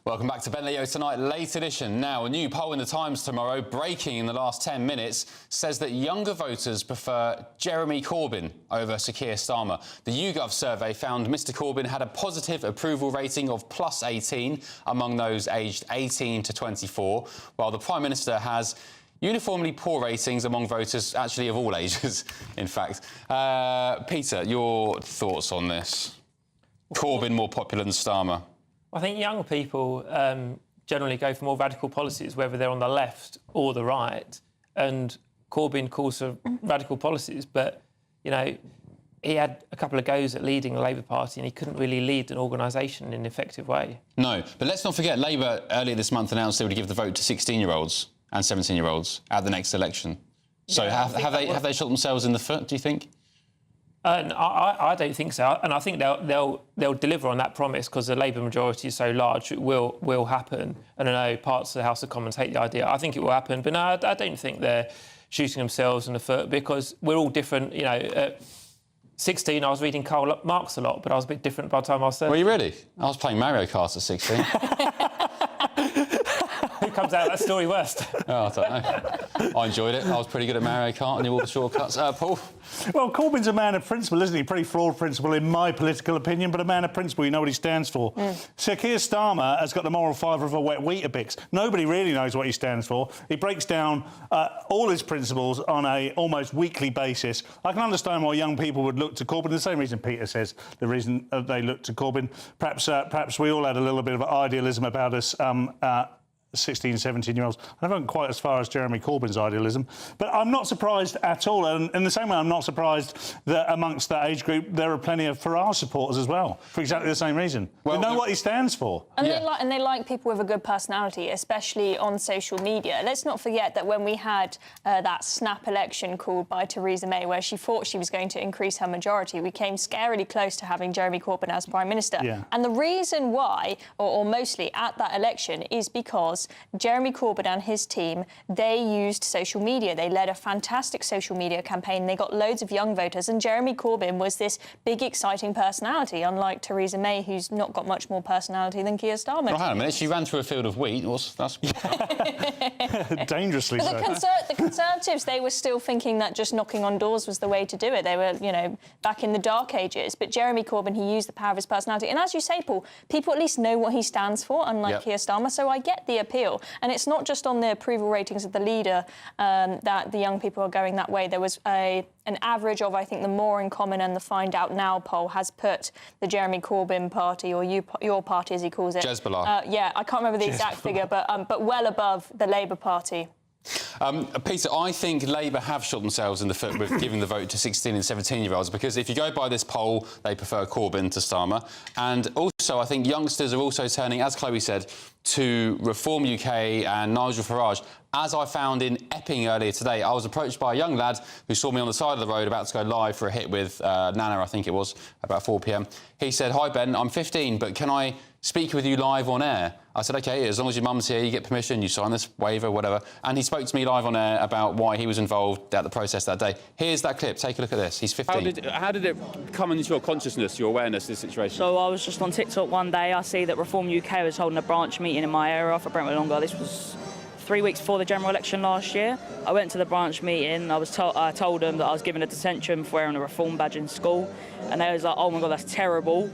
Welcome back to Ben Leo Tonight, late edition. Now, a new poll in the Times tomorrow, breaking in the last 10 minutes, says that younger voters prefer Jeremy Corbyn over Sir Keir Starmer. The YouGov survey found Mr Corbyn had a positive approval rating of plus 18 among those aged 18 to 24, while the Prime Minister has uniformly poor ratings among voters, actually of all ages, in fact. Peter, your thoughts on this? Corbyn more popular than Starmer? I think young people generally go for more radical policies, whether they're on the left or the right. And Corbyn calls for radical policies, but, you know, he had a couple of goes at leading the Labour Party and he couldn't really lead an organisation in an effective way. No, but let's not forget, Labour earlier this month announced they would give the vote to 16-year-olds and 17-year-olds at the next election. So Yeah, have they shot themselves in the foot, do you think? I don't think so, and I think they'll deliver on that promise because the Labour majority is so large. It will happen, and I know parts of the House of Commons hate the idea. I think it will happen, but no, I don't think they're shooting themselves in the foot because we're all different. You know, at 16, I was reading Karl Marx a lot, but I was a bit different by the time I was 30. Were you really? I was playing Mario Kart at 16. Who comes out of that story worst? Oh, I don't know. I enjoyed it. I was pretty good at Mario Kart and knew all the shortcuts. Paul? Well, Corbyn's a man of principle, isn't he? Pretty flawed principle, in my political opinion, but a man of principle. You know what he stands for. Sir Keir Starmer has got the moral fibre of a wet Weetabix. Nobody really knows what he stands for. He breaks down all his principles on a almost weekly basis. I can understand why young people would look to Corbyn. The same reason Peter says the reason they look to Corbyn. Perhaps we all had a little bit of idealism about us 16, 17-year-olds. I haven't quite as far as Jeremy Corbyn's idealism, but I'm not surprised at all. And in the same way, I'm not surprised that amongst that age group there are plenty of Farage supporters as well, for exactly the same reason. Well, they know what he stands for. And they like people with a good personality, especially on social media. Let's not forget that when we had that snap election called by Theresa May, where she thought she was going to increase her majority, we came scarily close to having Jeremy Corbyn as Prime Minister. Yeah. And the reason why, or mostly at that election, is because Jeremy Corbyn and his team, they used social media. They led a fantastic social media campaign. They got loads of young voters, and Jeremy Corbyn was this big, exciting personality, unlike Theresa May, who's not got much more personality than Keir Starmer. Well, hang on a minute, she ran through a field of wheat. That's dangerously so. The Conservatives, they were still thinking that just knocking on doors was the way to do it. They were, you know, back in the dark ages. But Jeremy Corbyn, he used the power of his personality. And as you say, Paul, people at least know what he stands for, unlike Keir Starmer. So I get the appeal. And it's not just on the approval ratings of the leader that the young people are going that way. There was an average of, I think, the More in Common and the Find Out Now poll has put the Jeremy Corbyn party, or your party as he calls it. Jezbollah. Yeah, I can't remember the exact figure, but well above the Labour Party. Peter, I think Labour have shot themselves in the foot with giving the vote to 16 and 17-year-olds, because if you go by this poll, they prefer Corbyn to Starmer. And also, I think youngsters are also turning, as Chloe said, to Reform UK and Nigel Farage. As I found in Epping earlier today, I was approached by a young lad who saw me on the side of the road about to go live for a hit with Nana, I think it was, about 4 p.m. He said, "Hi, Ben, I'm 15, but can I speak with you live on air?" I said, OK, as long as your mum's here, you get permission, you sign this waiver, whatever. And he spoke to me live on air about why he was involved at the protest that day. Here's that clip. Take a look at this. He's 15. How did it come into your consciousness, your awareness, this situation? So I was just on TikTok one day. I see that Reform UK was holding a branch meeting in my area for Brentwood Longer. This was 3 weeks before the general election last year. I went to the branch meeting. I told them that I was given a detention for wearing a Reform badge in school. And they was like, "Oh my God, that's terrible."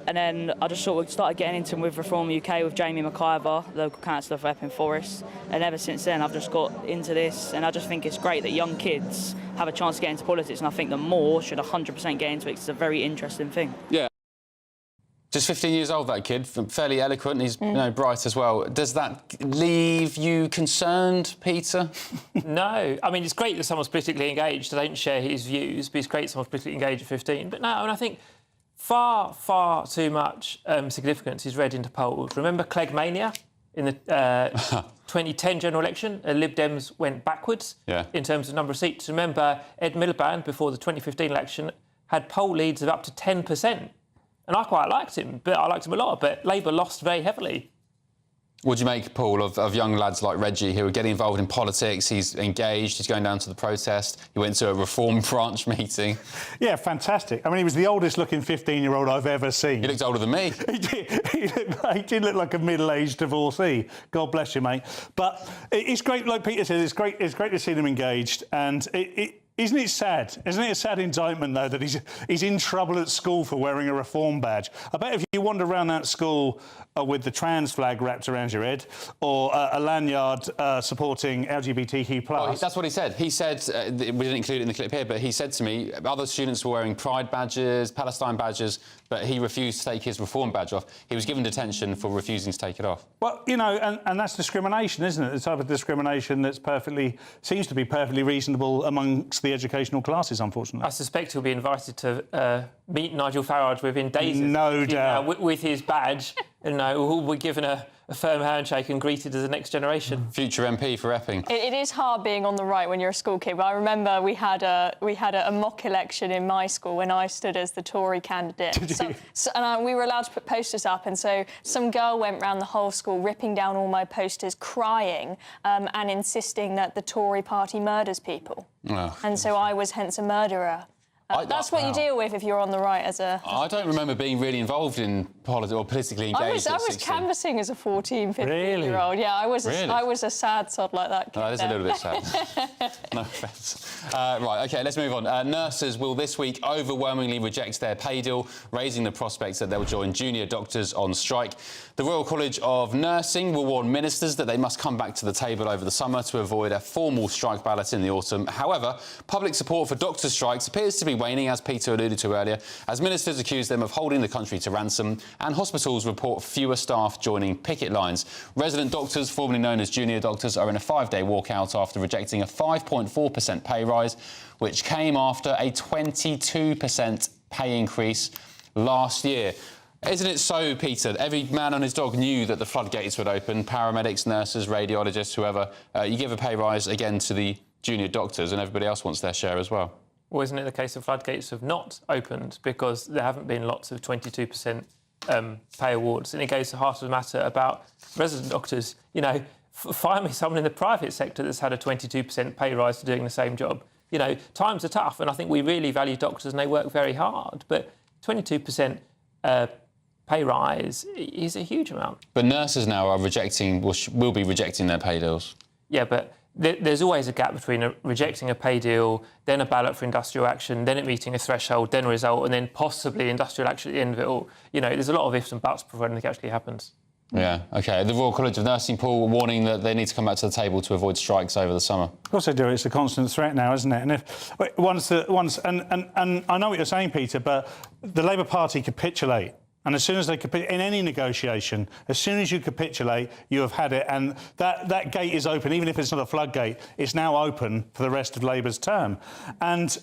And then I just sort of started getting into them with Reform UK, with Jamie McIver, local councillor for Epping Forest. And ever since then, I've just got into this. And I just think it's great that young kids have a chance to get into politics. And I think that more should 100% get into it. It's a very interesting thing. Yeah. Just 15 years old, that kid, fairly eloquent. He's you know, bright as well. Does that leave you concerned, Peter? No. I mean, it's great that someone's politically engaged. I don't share his views, but it's great that someone's politically engaged at 15. But no, and I think far, far too much significance is read into polls. Remember Cleggmania in the 2010 general election? Lib Dems went backwards in terms of number of seats. Remember Ed Miliband, before the 2015 election, had poll leads of up to 10%. And I quite liked him, but I liked him a lot. But Labour lost very heavily. What do you make, Paul, of young lads like Reggie who are getting involved in politics? He's engaged, he's going down to the protest, he went to a Reform branch meeting. Yeah, fantastic. I mean, he was the oldest-looking 15-year-old I've ever seen. He looked older than me. He did. He did look like a middle-aged divorcee. God bless you, mate. But it's great, like Peter said, it's great to see them engaged. And isn't it sad? Isn't it a sad indictment, though, that he's in trouble at school for wearing a Reform badge? I bet if you wander around that school with the trans flag wrapped around your head, or a lanyard supporting LGBTQ+... Well, that's what he said. He said, we didn't include it in the clip here, but he said to me, other students were wearing Pride badges, Palestine badges, but he refused to take his Reform badge off. He was given detention for refusing to take it off. Well, you know, and that's discrimination, isn't it? The type of discrimination that's seems to be perfectly reasonable amongst the educational classes, unfortunately. I suspect he'll be invited to meet Nigel Farage within days. No doubt. With his badge, and we'll be given a firm handshake and greeted as the next generation. Future MP for Epping. It is hard being on the right when you're a school kid, but I remember we had a mock election in my school when I stood as the Tory candidate. And we were allowed to put posters up, and so some girl went round the whole school ripping down all my posters, crying and insisting that the Tory party murders people. Oh. And so I was hence a murderer. That's what you deal with if you're on the right as a... I don't remember being really involved in politics or politically engaged I was canvassing as a 14, 15-year-old. Yeah, I was a sad sod like that kid. That is a little bit sad. No offence. Right, OK, let's move on. Nurses will this week overwhelmingly reject their pay deal, raising the prospects that they'll join junior doctors on strike. The Royal College of Nursing will warn ministers that they must come back to the table over the summer to avoid a formal strike ballot in the autumn. However, public support for doctors' strikes appears to be waning, as Peter alluded to earlier, as ministers accuse them of holding the country to ransom, and hospitals report fewer staff joining picket lines. Resident doctors, formerly known as junior doctors, are in a 5-day walkout after rejecting a 5.4% pay rise, which came after a 22% pay increase last year. Isn't it so, Peter? Every man and his dog knew that the floodgates would open. Paramedics, nurses, radiologists, whoever. You give a pay rise again to the junior doctors and everybody else wants their share as well. Well, isn't it the case the floodgates have not opened because there haven't been lots of 22% pay awards? And it goes to the heart of the matter about resident doctors. You know, find me someone in the private sector that's had a 22% pay rise for doing the same job. You know, times are tough, and I think we really value doctors and they work very hard. But 22% pay rise is a huge amount. But nurses now are rejecting, will be rejecting their pay deals. Yeah, but there's always a gap between rejecting a pay deal, then a ballot for industrial action, then it meeting a threshold, then a result, and then possibly industrial action at the end of it all. You know, there's a lot of ifs and buts before anything actually happens. Yeah, OK. The Royal College of Nursing, Paul, warning that they need to come back to the table to avoid strikes over the summer. Of course they do. It's a constant threat now, isn't it? And if and I know what you're saying, Peter, but the Labour Party capitulate. And as soon as they capitulate, in any negotiation, as soon as you capitulate, you have had it. And that gate is open, even if it's not a floodgate, it's now open for the rest of Labour's term. And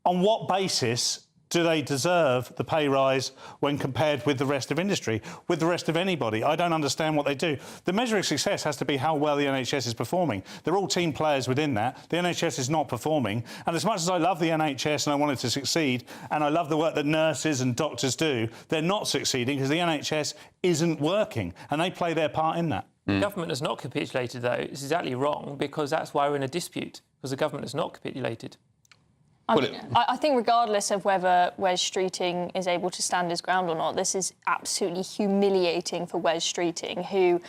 on what basis do they deserve the pay rise when compared with the rest of industry, with the rest of anybody? I don't understand what they do. The measure of success has to be how well the NHS is performing. They're all team players within that. The NHS is not performing. And as much as I love the NHS and I want it to succeed, and I love the work that nurses and doctors do, they're not succeeding because the NHS isn't working, and they play their part in that. The government has not capitulated, though. It's exactly wrong, because that's why we're in a dispute, because the government has not capitulated. I think regardless of whether Wes Streeting is able to stand his ground or not, this is absolutely humiliating for Wes Streeting, who,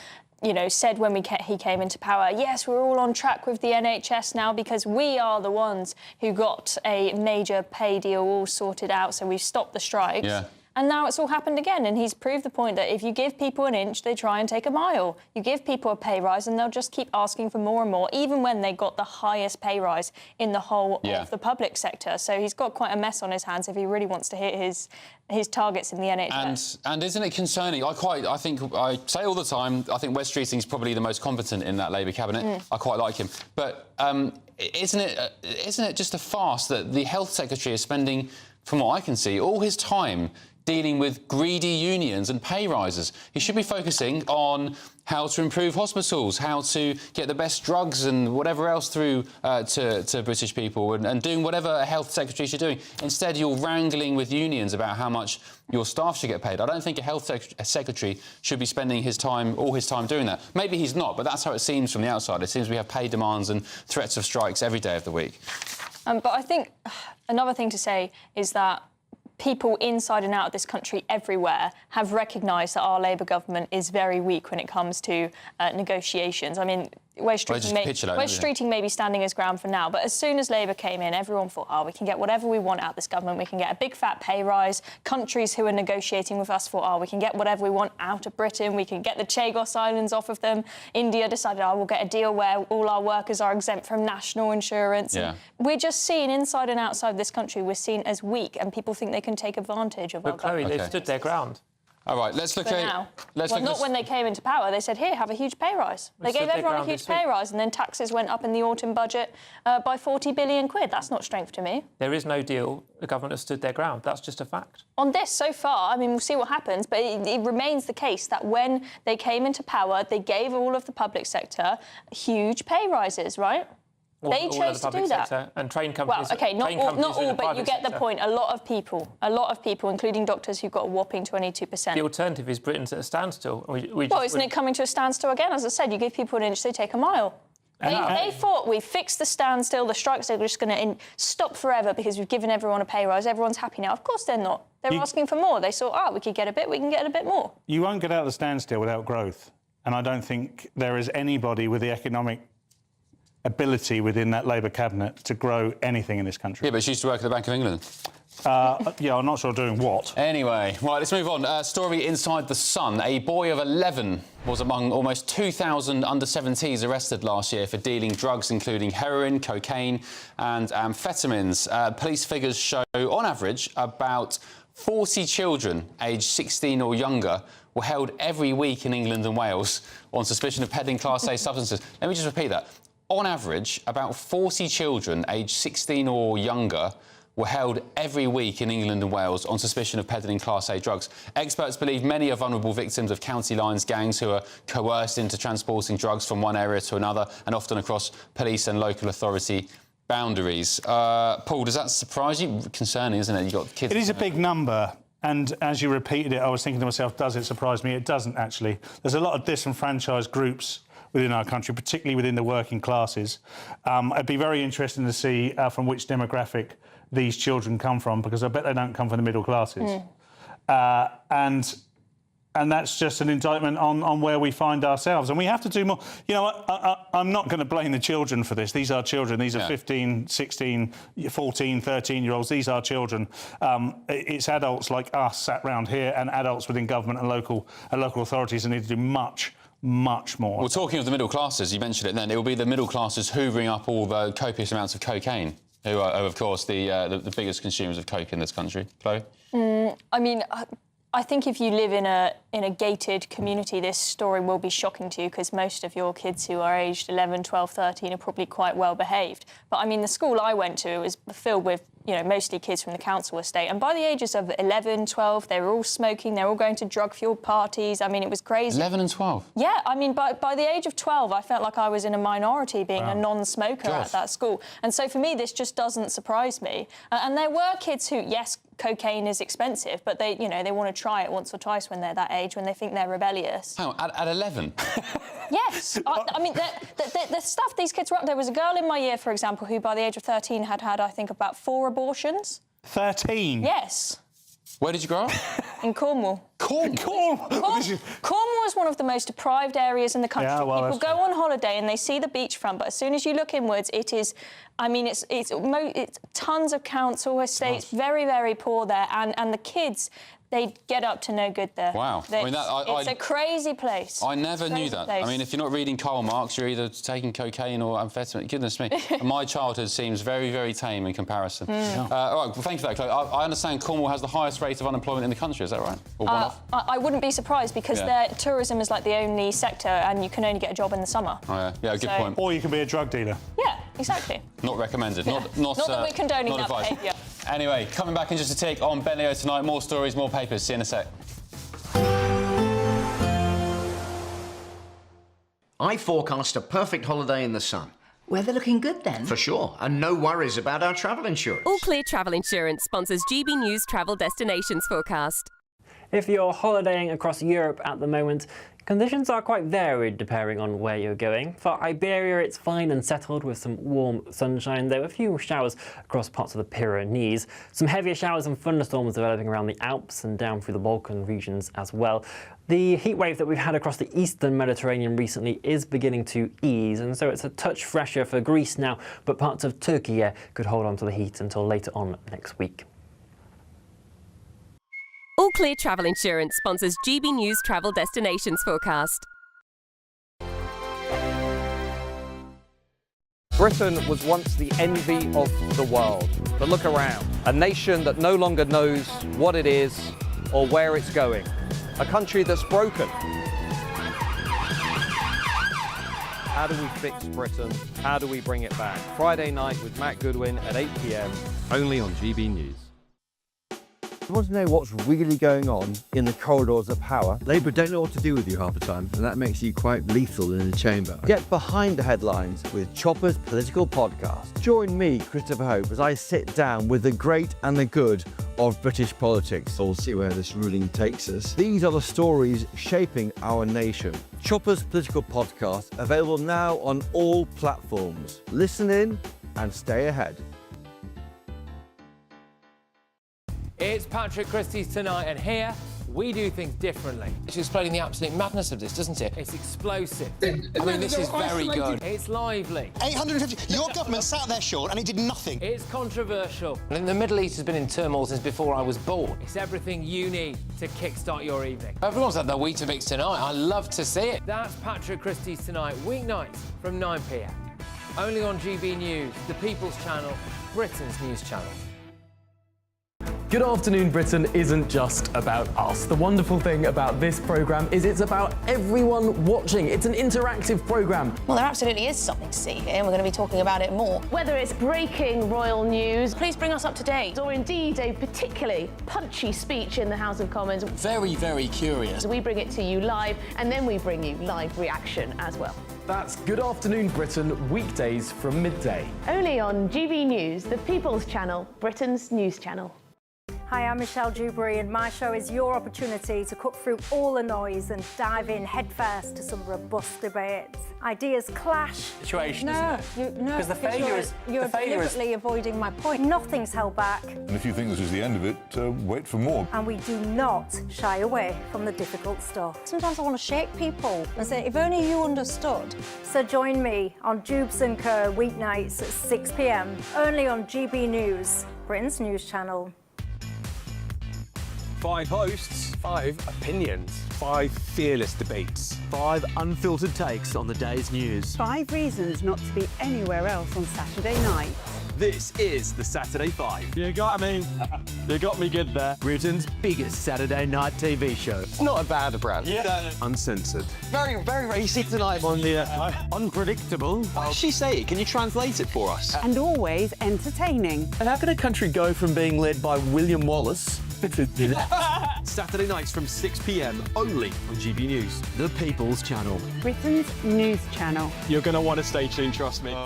you know, said when he came into power, yes, we're all on track with the NHS now because we are the ones who got a major pay deal all sorted out, so we've stopped the strikes. Yeah. And now it's all happened again, and he's proved the point that if you give people an inch, they try and take a mile. You give people a pay rise and they'll just keep asking for more and more, even when they got the highest pay rise in the whole of the public sector. So he's got quite a mess on his hands if he really wants to hit his targets in the NHS. And isn't it concerning? I think I say all the time, I think Wes Streeting's probably the most competent in that Labour cabinet. I quite like him. But isn't it just a farce that the Health Secretary is spending, from what I can see, all his time dealing with greedy unions and pay rises? He should be focusing on how to improve hospitals, how to get the best drugs and whatever else through to British people, and doing whatever a health secretary should be doing. Instead, you're wrangling with unions about how much your staff should get paid. I don't think a health secretary should be spending all his time doing that. Maybe he's not, but that's how it seems from the outside. It seems we have pay demands and threats of strikes every day of the week. But I think another thing to say is that people inside and out of this country everywhere have recognised that our Labour government is very weak when it comes to negotiations. I mean, Wes Streeting may be standing his ground for now, but as soon as Labour came in, everyone thought, we can get whatever we want out of this government. We can get a big fat pay rise. Countries who are negotiating with us thought, we can get whatever we want out of Britain. We can get the Chagos Islands off of them. India decided, we'll get a deal where all our workers are exempt from national insurance. Yeah. We're just seen inside and outside this country, we're seen as weak, and people think they can take advantage of our government. Chloe, they've stood their ground. All right, let's look at... now. Not when they came into power. They said, here, have a huge pay rise. They gave everyone a huge pay rise, and then taxes went up in the autumn budget by 40 billion quid. That's not strength to me. There is no deal. The government has stood their ground. That's just a fact. On this, so far, I mean, we'll see what happens, but it remains the case that when they came into power, they gave all of the public sector huge pay rises, right? They chose to do that. And train companies. Well, OK, not all, but you get the point. A lot of people, including doctors, who've got a whopping 22%. The alternative is Britain's at a standstill. Isn't it coming to a standstill again? As I said, you give people an inch, they take a mile. They thought we fixed the standstill, the strikes are just going to stop forever because we've given everyone a pay rise. Everyone's happy now. Of course they're not. They're asking for more. They thought, we could get a bit, we can get a bit more. You won't get out of the standstill without growth. And I don't think there is anybody with the economic ability within that Labour cabinet to grow anything in this country. Yeah, but she used to work at the Bank of England. Yeah, I'm not sure doing what. Anyway, right, let's move on. Story inside The Sun. A boy of 11 was among almost 2,000 under-17s arrested last year for dealing drugs including heroin, cocaine and amphetamines. Police figures show, on average, about 40 children aged 16 or younger were held every week in England and Wales on suspicion of peddling Class A substances. Let me just repeat that. On average, about 40 children aged 16 or younger were held every week in England and Wales on suspicion of peddling Class A drugs. Experts believe many are vulnerable victims of county lines gangs who are coerced into transporting drugs from one area to another and often across police and local authority boundaries. Paul, does that surprise you? Concerning, isn't it? You've got kids... It is a big number. And as you repeated it, I was thinking to myself, does it surprise me? It doesn't, actually. There's a lot of disenfranchised groups within our country, particularly within the working classes. It'd be very interesting to see from which demographic these children come from, because I bet they don't come from the middle classes. And that's just an indictment on where we find ourselves. And we have to do more. You know, I'm not going to blame the children for this. These are children. These are 15, 16, 14, 13-year-olds. These are children. It's adults like us sat round here and adults within government and local authorities that need to do much more. Well, talking of the middle classes, you mentioned it then, it will be the middle classes hoovering up all the copious amounts of cocaine, who are, of course, the biggest consumers of coke in this country. Chloe? I mean, I think if you live in a gated community, this story will be shocking to you because most of your kids who are aged 11, 12, 13 are probably quite well behaved. But I mean, the school I went to was filled with, you know, mostly kids from the council estate. And by the ages of 11, 12, they were all smoking, they were all going to drug-fueled parties. I mean, it was crazy. 11 and 12? Yeah, I mean, by the age of 12, I felt like I was in a minority being a non-smoker at that school. And so for me, this just doesn't surprise me. And there were kids who, yes, cocaine is expensive, but they, you know, they want to try it once or twice when they're that age, when they think they're rebellious. Oh, at 11? Yes. I mean, the stuff these kids were up... There was a girl in my year, for example, who by the age of 13 had, I think, about 4 abortions. 13? Yes. Where did you grow up? In Cornwall. Cornwall is one of the most deprived areas in the country. Yeah, well, people go on holiday and they see the beachfront, but as soon as you look inwards, it is... I mean, it's tons of council estates, very, very poor there, and the kids... They get up to no good there. Wow. I mean, it's a crazy place. I never knew that. I mean, if you're not reading Karl Marx, you're either taking cocaine or amphetamine. Goodness me. My childhood seems very, very tame in comparison. All right, well, thank you for that, Chloe. I understand Cornwall has the highest rate of unemployment in the country, is that right? Or one off? I wouldn't be surprised because their tourism is like the only sector and you can only get a job in the summer. Oh, yeah, good point. Or you can be a drug dealer. Yeah, exactly. Not recommended. Yeah. Not that we're condoning that behaviour. Anyway, coming back in just a tick on Ben Leo tonight. More stories, more papers. See you in a sec. I forecast a perfect holiday in the sun. Weather looking good then? For sure, and no worries about our travel insurance. All Clear Travel Insurance sponsors GBNews Travel Destinations Forecast. If you're holidaying across Europe at the moment, conditions are quite varied depending on where you're going. For Iberia, it's fine and settled with some warm sunshine. There were a few showers across parts of the Pyrenees. Some heavier showers and thunderstorms developing around the Alps and down through the Balkan regions as well. The heat wave that we've had across the eastern Mediterranean recently is beginning to ease, and so it's a touch fresher for Greece now, but parts of Turkey could hold on to the heat until later on next week. All Clear Travel Insurance sponsors GBNews Travel Destinations Forecast. Britain was once the envy of the world. But look around. A nation that no longer knows what it is or where it's going. A country that's broken. How do we fix Britain? How do we bring it back? Friday night with Matt Goodwin at 8 p.m. only on GB News. You want to know what's really going on in the corridors of power? Labour don't know what to do with you half the time, and that makes you quite lethal in the chamber. Get behind the headlines with Chopper's Political Podcast. Join me, Christopher Hope, as I sit down with the great and the good of British politics. We'll see where this ruling takes us. These are the stories shaping our nation. Chopper's Political Podcast, available now on all platforms. Listen in and stay ahead. It's Patrick Christie's Tonight, and here We do things differently. It's explaining the absolute madness of this, doesn't it? It's explosive. I mean, this is very good. It's lively. 850. Your government sat there, Sean, and it did nothing. It's controversial. And the Middle East has been in turmoil since before I was born. It's everything you need to kickstart your evening. Everyone's had their Weetabix tonight. I love to see it. That's Patrick Christie's Tonight, weeknights from 9 p.m. Only on GB News, the People's Channel, Britain's news channel. Good Afternoon Britain isn't just about us. The wonderful thing about this programme is it's about everyone watching. It's an interactive programme. Well, there absolutely is something to see here, and we're going to be talking about it more. Whether it's breaking royal news, please bring us up to date, or indeed a particularly punchy speech in the House of Commons. Very, very curious. We bring it to you live, and then we bring you live reaction as well. That's Good Afternoon Britain, weekdays from midday. Only on GB News, the People's Channel, Britain's news channel. Hi, I'm Michelle Dewberry, and my show is your opportunity to cut through all the noise and dive in headfirst to some robust debates. Ideas clash. Situation, No, Because the failure is... You're deliberately avoiding my point. Nothing's held back. And if you think this is the end of it, wait for more. And we do not shy away from the difficult stuff. Sometimes I want to shake people and say, if only you understood. So join me on Jubes and Co. weeknights at 6 p.m. only on GB News, Britain's news channel. 5 hosts, 5 opinions, 5 fearless debates, 5 unfiltered takes on the day's news. 5 reasons not to be anywhere else on Saturday night. This is the Saturday 5. You got me good there. Britain's biggest Saturday night TV show. It's not a bad brand. Yeah. Uncensored. Very, very racy tonight. On the unpredictable. What did she say? Can you translate it for us? And always entertaining. And how can a country go from being led by William Wallace Saturday nights from 6 p.m. only on GB News, the People's Channel. Britain's news channel. You're going to want to stay tuned, trust me.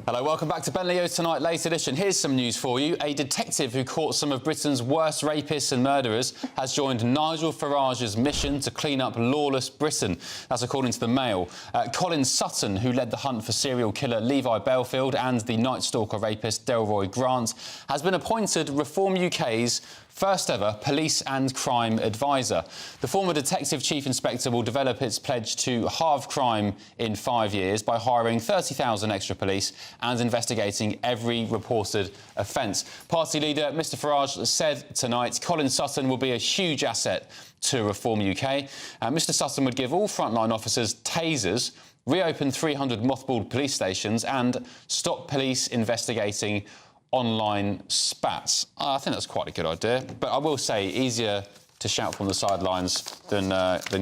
Hello, welcome back to Leo's Tonight, late edition. Here's some news for you. A detective who caught some of Britain's worst rapists and murderers has joined Nigel Farage's mission to clean up lawless Britain. That's according to the Mail. Colin Sutton, who led the hunt for serial killer Levi Belfield and the Night Stalker rapist Delroy Grant, has been appointed Reform UK's first ever police and crime advisor. The former detective chief inspector will develop its pledge to halve crime in 5 years by hiring 30,000 extra police and investigating every reported offence. Party leader Mr Farage said tonight Colin Sutton will be a huge asset to Reform UK. Mr Sutton would give all frontline officers tasers, reopen 300 mothballed police stations and stop police investigating online spats. I think that's quite a good idea, but I will say easier to shout from the sidelines than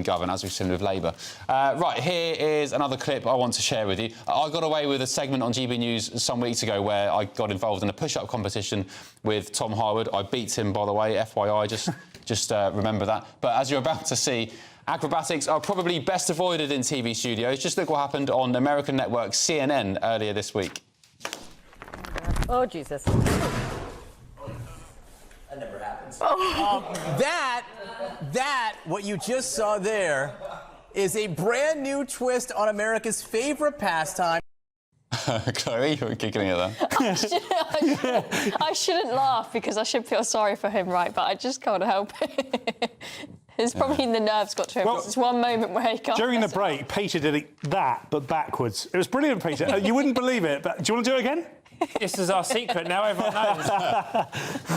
govern, as we've seen with Labour. Right, here is another clip I want to share with you. I got away with a segment on GB News some weeks ago where I got involved in a push-up competition with Tom Harwood. I beat him, by the way, FYI, just remember that. But as you're about to see, acrobatics are probably best avoided in TV studios. Just look what happened on American network CNN earlier this week. Oh, Jesus. That never happens. That, what you just saw there, is a brand new twist on America's favourite pastime. Chloe, you're giggling at that. I shouldn't laugh because I should feel sorry for him, right? But I just can't help it. It's probably the nerves got to him. Well, it's one moment where he can't. During the break, Peter did that, but backwards. It was brilliant, Peter. You wouldn't believe it, but do you want to do it again? This is our secret now, everyone knows.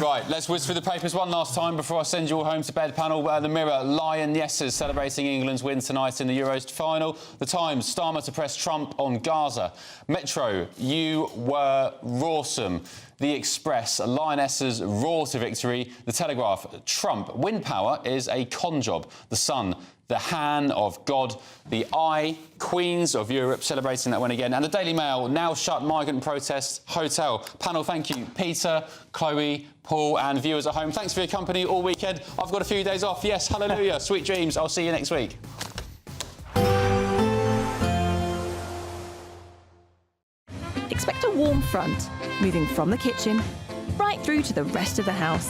Right, let's whiz through the papers one last time before I send you all home to bed. Panel, the Mirror, Lionesses celebrating England's win tonight in the Euros final. The Times, Starmer to press Trump on Gaza. Metro, you were rawsome. The Express, Lionesses roar to victory. The Telegraph, Trump, wind power is a con job. The Sun, the hand of God. The Eye, Queens of Europe, celebrating that win again. And the Daily Mail, now shut migrant protest hotel. Panel, thank you. Peter, Chloe, Paul and viewers at home, thanks for your company all weekend. I've got a few days off. Yes, hallelujah. Sweet dreams. I'll see you next week. Expect a warm front, moving from the kitchen right through to the rest of the house.